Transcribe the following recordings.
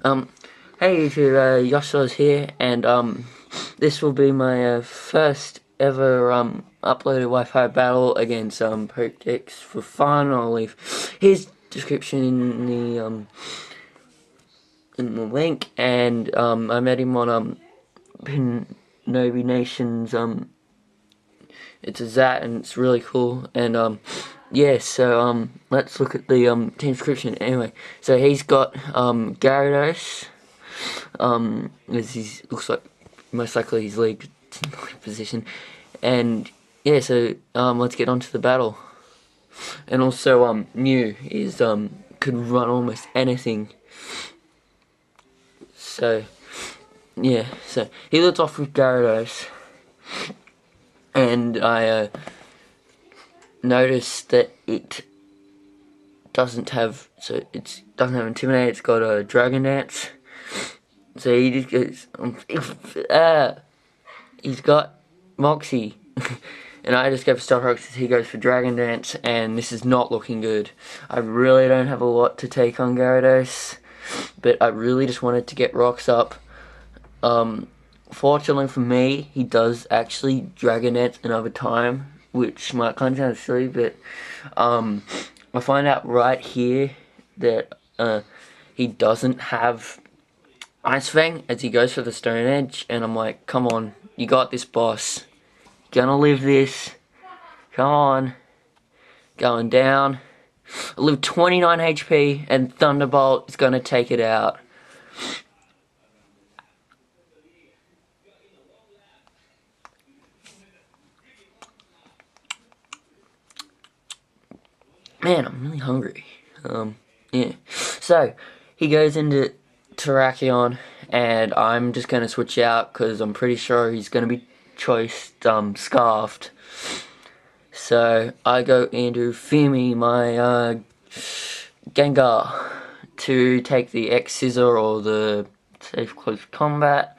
Hey YouTube, yoshzors here, and this will be my first ever uploaded Wi-Fi battle against pokex4fun. I'll leave his description in the link, and I met him on Pwnobination's it's a Xat, and it's really cool, and yeah, so let's look at the team description. Anyway, so he's got Gyarados. As he looks like most likely his league position, and yeah, so let's get on to the battle. And also Mew is could run almost anything, so yeah, so he lets off with Gyarados, and I noticed that it doesn't have, Intimidate, it's got a Dragon Dance. So he just goes, he's got Moxie, and I just go for Star Fox. He goes for Dragon Dance, and this is not looking good. I really don't have a lot to take on Gyarados, but I really just wanted to get rocks up. Fortunately for me, he does actually Dragon Dance another time, which might kind of sound silly, but I find out right here that he doesn't have Ice Fang as he goes for the Stone Edge, and I'm like, come on, you got this, boss. Gonna live this. Come on. Going down. I live 29 HP, and Thunderbolt is gonna take it out. Man, I'm really hungry. Yeah. So, he goes into Terrakion, and I'm just gonna switch out because I'm pretty sure he's gonna be choiced Scarfed. So I go into Fumi, my Gengar, to take the X Scissor or the Safe Close Combat,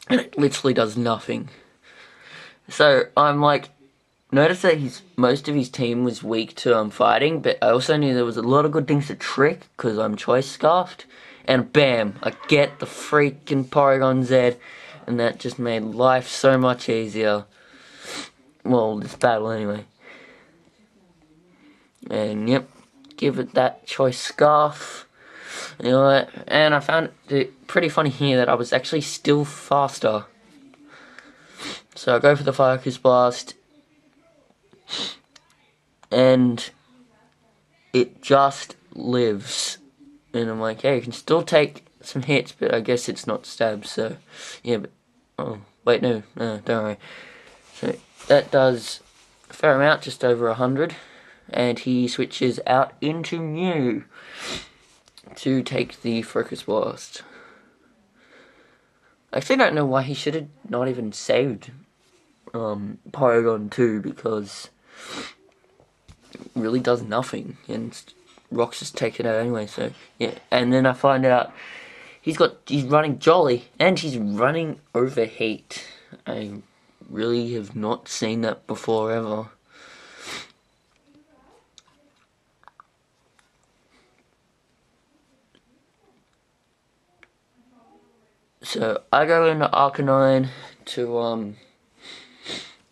and it literally does nothing. So I'm like, notice that most of his team was weak to fighting, but I also knew there was a lot of good things to trick because I'm Choice Scarfed, and bam, I get the freaking Porygon Z, and that just made life so much easier. Well, this battle anyway. And yep, give it that Choice Scarf. You know what? And I found it pretty funny here that I was actually still faster. So I go for the Focus Blast, and it just lives. And I'm like, hey, you can still take some hits, but I guess it's not stabs, so yeah, but oh wait, no, don't worry. So that does a fair amount, just over 100, and he switches out into Mew to take the Focus Blast. I actually don't know why he should have not even saved Porygon 2, because it really does nothing, and Rocks just take it out anyway, so yeah. And then I find out he's running Jolly, and he's running Overheat. I really have not seen that before ever. So I go into Arcanine to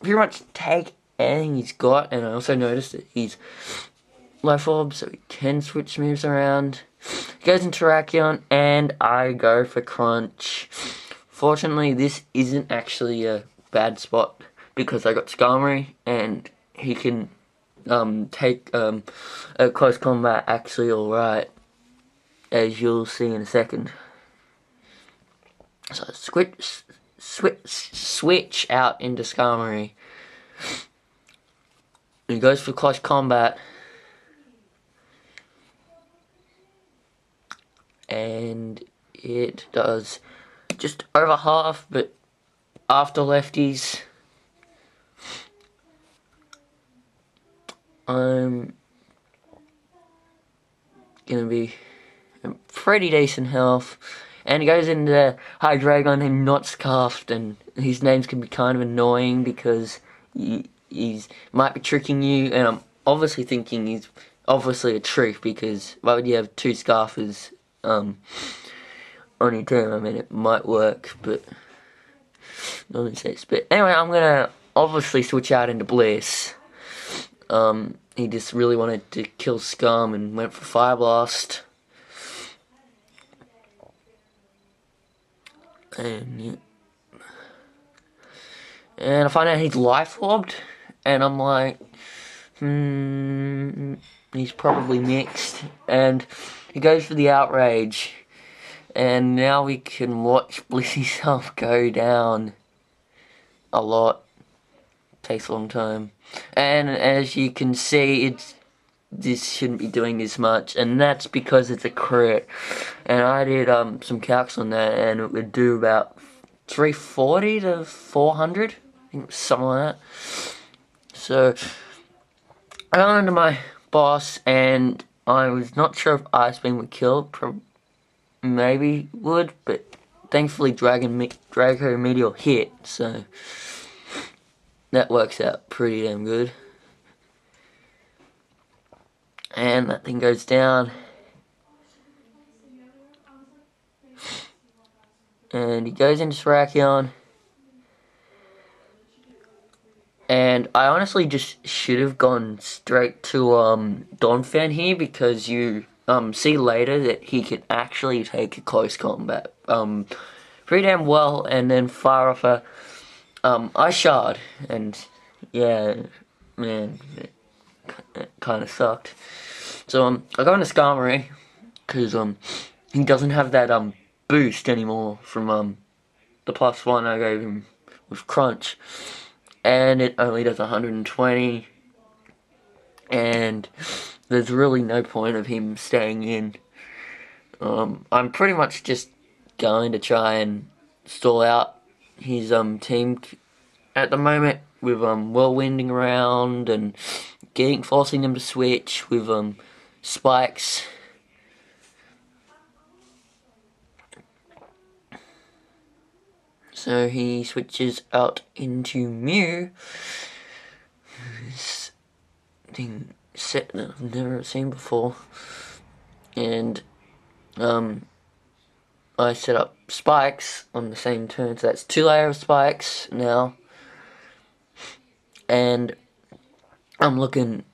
pretty much take anything he's got, and I also noticed that he's Life Orb, so he can switch moves around. He goes into Terrakion, and I go for Crunch. Fortunately, this isn't actually a bad spot because I got Skarmory, and he can take a close combat actually alright, as you'll see in a second. So switch out into Skarmory. He goes for close combat, and it does just over half, but after lefties, I'm gonna be pretty decent health. And he goes into Hydreigon and not Scarfed, and his names can be kind of annoying because he's might be tricking you, and I'm obviously thinking he's obviously a trick, because why would you have two Scarfers on your team. I mean, it might work, but nothing says. But anyway, I'm gonna obviously switch out into Bliss. He just really wanted to kill Scum and went for Fire Blast. And yeah. And I find out he's life orbed, and I'm like, he's probably mixed. And he goes for the outrage, and now we can watch Blissy's health go down a lot. Takes a long time, and as you can see, this shouldn't be doing this much, and that's because it's a crit. And I did some calcs on that, and it would do about 340 to 400. I think it was something like that. So I got into my boss, and I was not sure if Ice Beam would kill. Maybe would, but thankfully Draco Meteor hit, so that works out pretty damn good. And that thing goes down. And he goes into Serakion. And I honestly just should have gone straight to Donphan here, because you see later that he can actually take a close combat pretty damn well, and then fire off a Ice Shard, and yeah, man, it kind of sucked. So I go into Skarmory, because he doesn't have that boost anymore from the +1 I gave him with Crunch. And it only does 120, and there's really no point of him staying in. I'm pretty much just going to try and stall out his team at the moment with whirlwinding around and forcing them to switch with spikes. So he switches out into Mew. This thing set that I've never seen before. And I set up spikes on the same turn, so that's 2 layers of spikes now. And I'm looking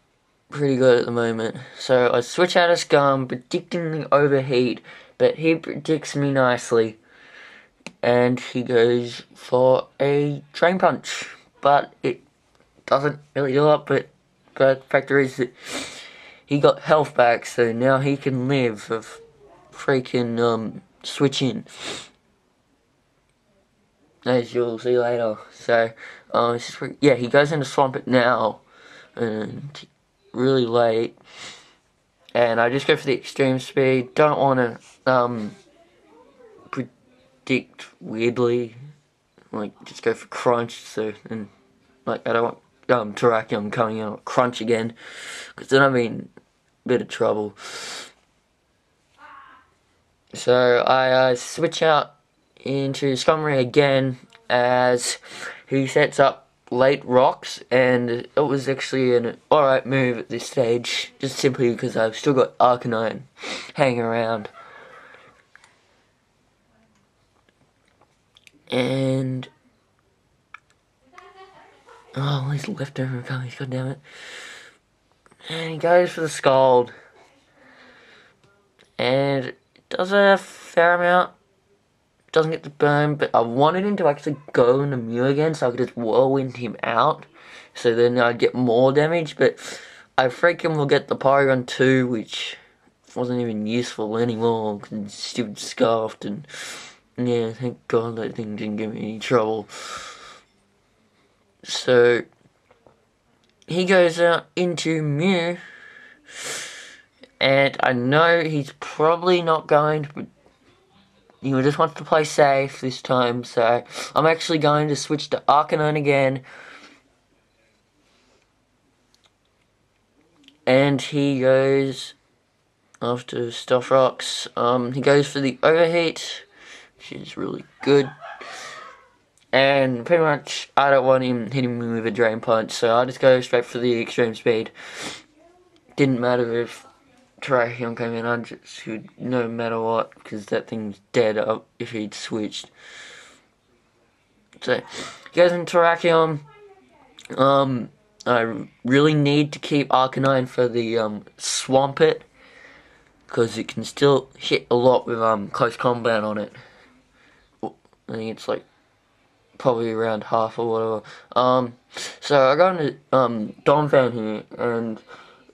pretty good at the moment. So I switch out of Scum, predicting the overheat, but he predicts me nicely. And he goes for a Drain Punch, but it doesn't really do it. But the factor is that he got health back, so now he can live of freaking switch in, as you'll see later. So yeah, he goes into Swamp It now, and really late. And I just go for the extreme speed. Don't want to predict weirdly, like just go for Crunch. So, and like I don't want Terrakion coming out Crunch again, because then I'm in a bit of trouble. So I switch out into Skarmory again as he sets up late rocks, and it was actually an alright move at this stage, just simply because I've still got Arcanine hanging around. And oh, he's leftover coming, god damn it. And he goes for the Scald, and it does a fair amount. Doesn't get the burn, but I wanted him to actually go into Mew again, so I could just whirlwind him out, so then I'd get more damage. But I freaking will get the Porygon 2, which wasn't even useful anymore because it's stupid Scarfed, and yeah, thank God that thing didn't give me any trouble. So he goes out into Mew, and I know he's probably not going to. He just wants to play safe this time, so I'm actually going to switch to Arcanine again. And he goes after Stealth Rocks. He goes for the Overheat, which is really good. And pretty much I don't want him hitting me with a Drain Punch, so I just go straight for the Extreme Speed. Didn't matter if Terrakion came in, I just should, no matter what, because that thing's dead if he'd switched. So, he goes into Terrakion. I really need to keep Arcanine for the Swampert, because it can still hit a lot with close combat on it. I think it's like probably around half or whatever. So I got into Donphan here, and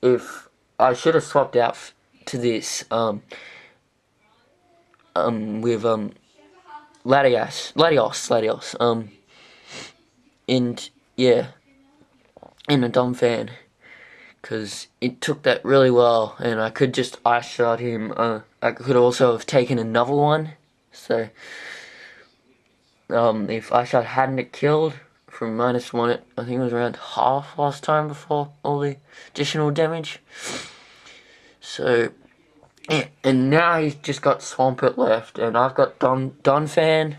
if I should have swapped out to this with Latios, and yeah, in a Donphan, because it took that really well, and I could just ice shot him. I could also have taken another one, so if ice shot hadn't it killed from -1, I think it was around half last time before all the additional damage. So yeah, and now he's just got Swampert left, and I've got Donphan,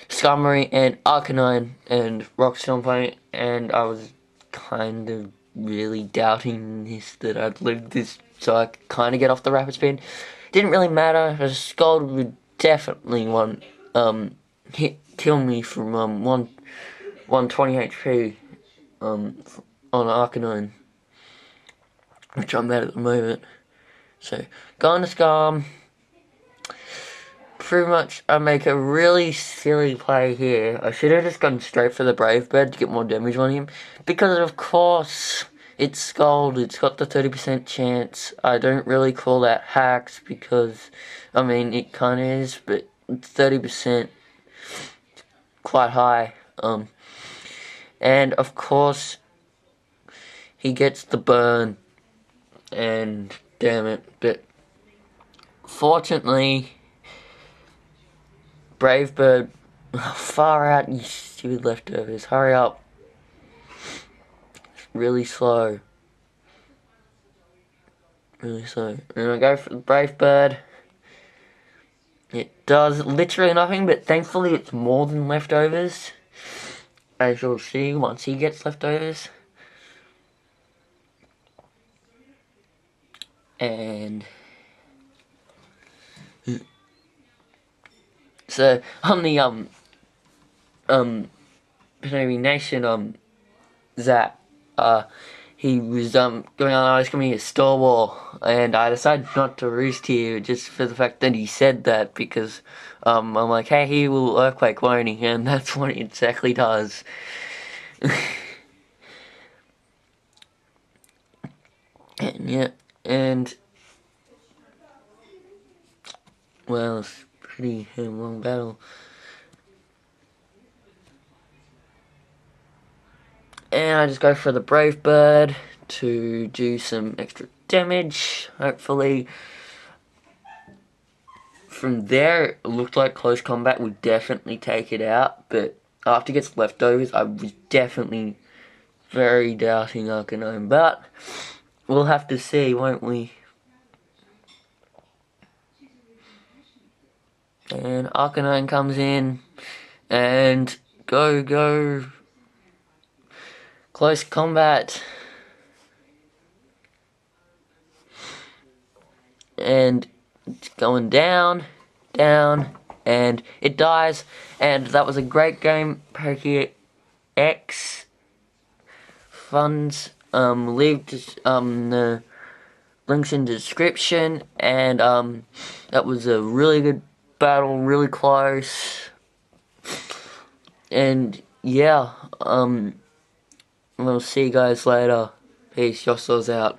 Skarmory, and Arcanine, and Rock Stomping, and I was kind of really doubting that I'd live this, so I could kind of get off the rapid spin. Didn't really matter. A Scald would definitely kill me from 120 HP on Arcanine, which I'm at the moment. So going to Skarm. Pretty much, I make a really silly play here. I should have just gone straight for the Brave Bird to get more damage on him, because of course it's Scald. It's got the 30% chance. I don't really call that hacks, because I mean it kind of is, but it's 30%, quite high. And of course he gets the burn, and damn it, but fortunately Brave Bird, far out, you stupid leftovers, hurry up. It's really slow. Really slow. And I go for the Brave Bird. It does literally nothing, but thankfully it's more than leftovers, as you'll see once he gets leftovers. And so on the Pwnobination Xat, he was going on, I was coming to Store Wall, and I decided not to roost here just for the fact that he said that, because I'm like, hey, he will Earthquake, won't he? And that's what he exactly does. And yeah, and well, it's a pretty long battle. And I just go for the Brave Bird to do some extra damage, hopefully. From there, it looked like close combat would definitely take it out, but after it gets leftovers, I was definitely very doubting Arcanine, but we'll have to see, won't we? And Arcanine comes in, and go. Close combat. And it's going down, and it dies. And that was a great game, pokex4fun. Leave the links in the description. And that was a really good battle, really close. And yeah, we'll see you guys later. Peace, yoshzors out.